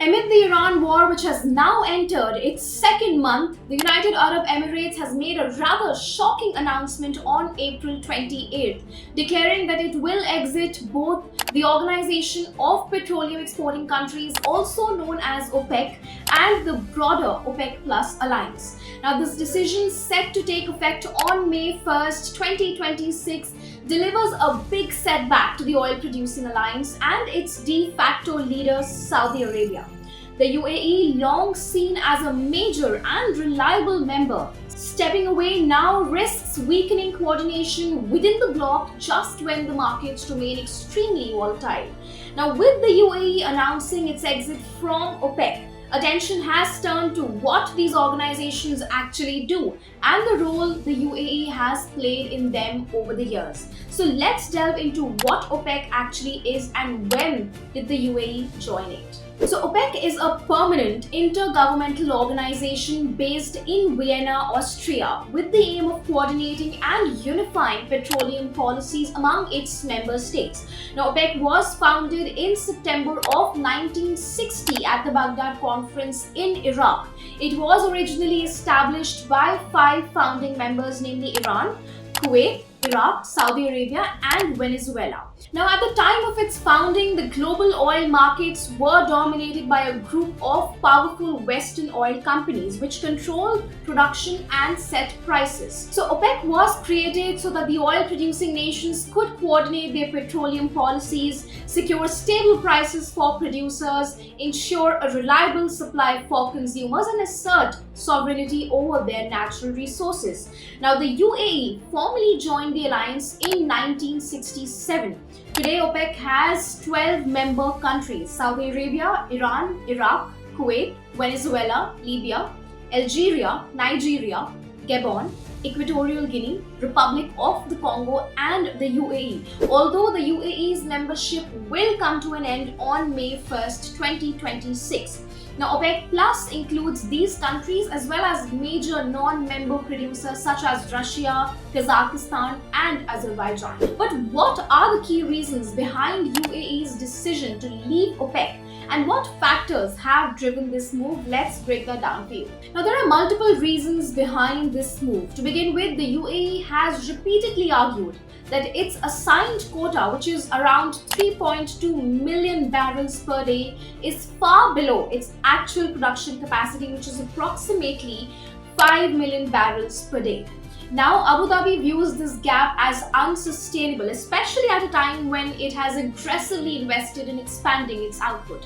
Amid the Iran war, which has now entered its second month, the United Arab Emirates has made a rather shocking announcement on April 28th, declaring that it will exit both the Organization of Petroleum Exporting Countries, also known as OPEC, and the broader OPEC Plus alliance. Now, this decision, set to take effect on May 1st, 2026, delivers a big setback to the oil-producing alliance and its de facto leader, Saudi Arabia. The UAE, long seen as a major and reliable member, stepping away now risks weakening coordination within the bloc just when the markets remain extremely volatile. Now, with the UAE announcing its exit from OPEC, attention has turned to what these organizations actually do and the role the UAE has played in them over the years. So let's delve into what OPEC actually is and when did the UAE join it. So OPEC is a permanent intergovernmental organization based in Vienna, Austria, with the aim of coordinating and unifying petroleum policies among its member states. Now, OPEC was founded in September of 1960 at the Baghdad Conference in Iraq. It was originally established by 5 founding members, namely Iran, Kuwait, Iraq, Saudi Arabia, and Venezuela. Now, at the time of its founding, the global oil markets were dominated by a group of powerful Western oil companies which controlled production and set prices. So, OPEC was created so that the oil-producing nations could coordinate their petroleum policies, secure stable prices for producers, ensure a reliable supply for consumers, and assert sovereignty over their natural resources. Now, the UAE formally joined the alliance in 1967. Today, OPEC has 12 member countries: Saudi Arabia, Iran, Iraq, Kuwait, Venezuela, Libya, Algeria, Nigeria, Gabon, Equatorial Guinea, Republic of the Congo, and the UAE. Although the UAE's membership will come to an end on May 1st, 2026. Now, OPEC Plus includes these countries as well as major non-member producers such as Russia, Kazakhstan, and Azerbaijan. But what are the key reasons behind UAE's decision to leave OPEC? And what factors have driven this move? Let's break that down for you. Now, there are multiple reasons behind this move. To begin with, the UAE has repeatedly argued that its assigned quota, which is around 3.2 million barrels per day, is far below its actual production capacity, which is approximately 5 million barrels per day. Now, Abu Dhabi views this gap as unsustainable, especially at a time when it has aggressively invested in expanding its output.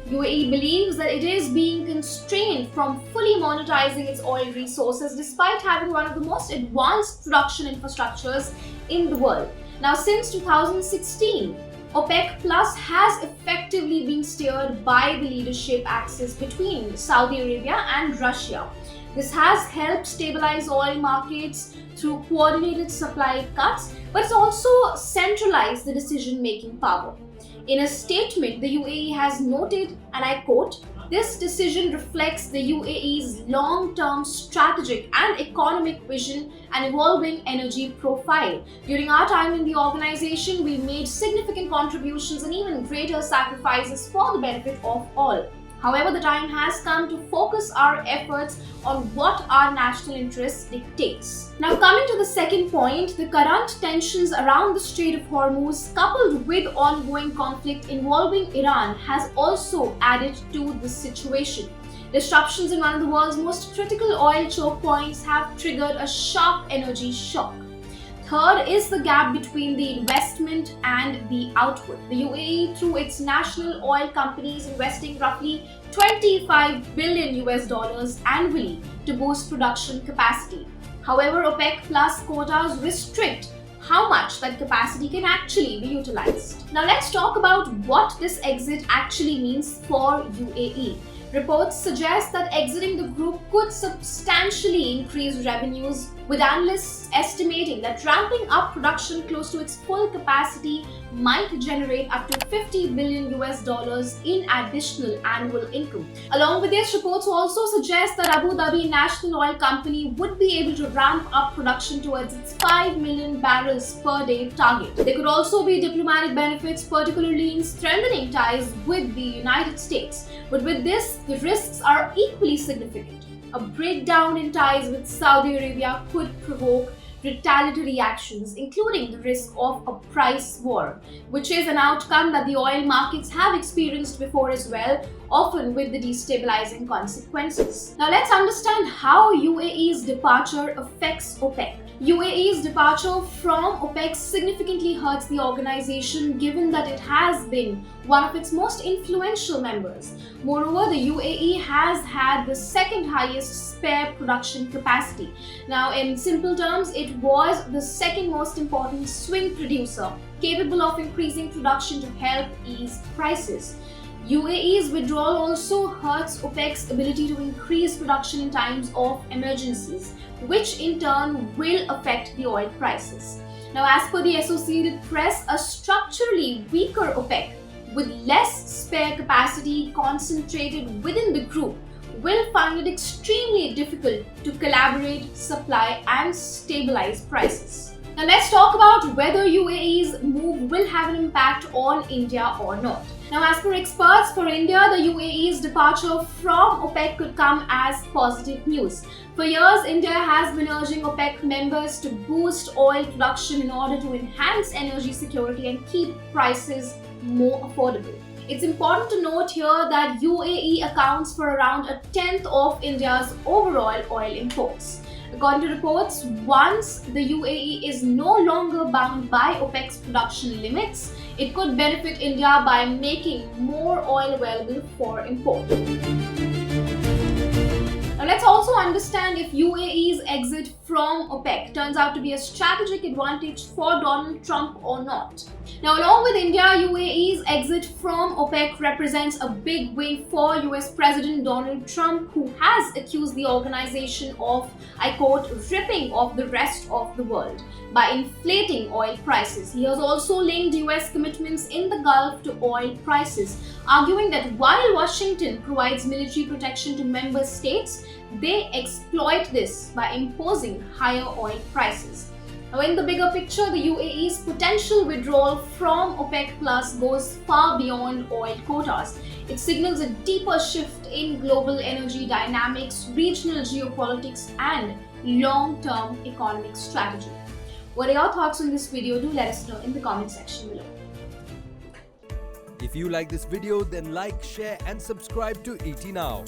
UAE believes that it is being constrained from fully monetizing its oil resources despite having one of the most advanced production infrastructures in the world. Now, since 2016, OPEC Plus has effectively been steered by the leadership axis between Saudi Arabia and Russia. This has helped stabilize oil markets through coordinated supply cuts, but it's also centralized the decision-making power. In a statement, the UAE has noted, and I quote, "This decision reflects the UAE's long-term strategic and economic vision and evolving energy profile. During our time in the organization, we made significant contributions and even greater sacrifices for the benefit of all. However, the time has come to focus our efforts on what our national interests dictates." Now, coming to the second point, the current tensions around the Strait of Hormuz, coupled with ongoing conflict involving Iran, has also added to this situation. Disruptions in one of the world's most critical oil choke points have triggered a sharp energy shock. Third is the gap between the investment and the output. The UAE, through its national oil companies, investing roughly $25 billion annually to boost production capacity. However, OPEC Plus quotas restrict how much that capacity can actually be utilized. Now, let's talk about what this exit actually means for UAE. Reports suggest that exiting the group could substantially increase revenues, with analysts estimating that ramping up production close to its full capacity might generate up to 50 billion US dollars in additional annual income. Along with this, reports also suggest that Abu Dhabi National Oil Company would be able to ramp up production towards its 5 million barrels per day target. There could also be diplomatic benefits, particularly in strengthening ties with the United States. But with this, the risks are equally significant. A breakdown in ties with Saudi Arabia could provoke retaliatory actions, including the risk of a price war, which is an outcome that the oil markets have experienced before as well, often with the destabilizing consequences. Now let's understand how UAE's departure affects OPEC. UAE's departure from OPEC significantly hurts the organization given that it has been one of its most influential members. Moreover, the UAE has had the second highest spare production capacity. Now, in simple terms, it was the second most important swing producer, capable of increasing production to help ease prices. UAE's withdrawal also hurts OPEC's ability to increase production in times of emergencies, which in turn will affect the oil prices. Now, as per the Associated Press, a structurally weaker OPEC with less spare capacity concentrated within the group will find it extremely difficult to collaborate, supply, and stabilize prices. Now, let's talk about whether UAE's move will have an impact on India or not. Now, as per experts, for India, the UAE's departure from OPEC could come as positive news. For years, India has been urging OPEC members to boost oil production in order to enhance energy security and keep prices more affordable. It's important to note here that UAE accounts for around a tenth of India's overall oil imports. According to reports, once the UAE is no longer bound by OPEC's production limits, it could benefit India by making more oil available for import. Now let's also understand if UAE's exit from OPEC turns out to be a strategic advantage for Donald Trump or not. Now, along with India, UAE's exit from OPEC represents a big win for US President Donald Trump, who has accused the organization of, I quote, ripping off the rest of the world by inflating oil prices. He has also linked US commitments in the Gulf to oil prices, arguing that while Washington provides military protection to member states, they exploit this by imposing higher oil prices. Now, in the bigger picture, the UAE's potential withdrawal from OPEC Plus goes far beyond oil quotas. It signals a deeper shift in global energy dynamics, regional geopolitics, and long-term economic strategy. What are your thoughts on this video? Do let us know in the comment section below. If you like this video, then like, share and subscribe to ET Now.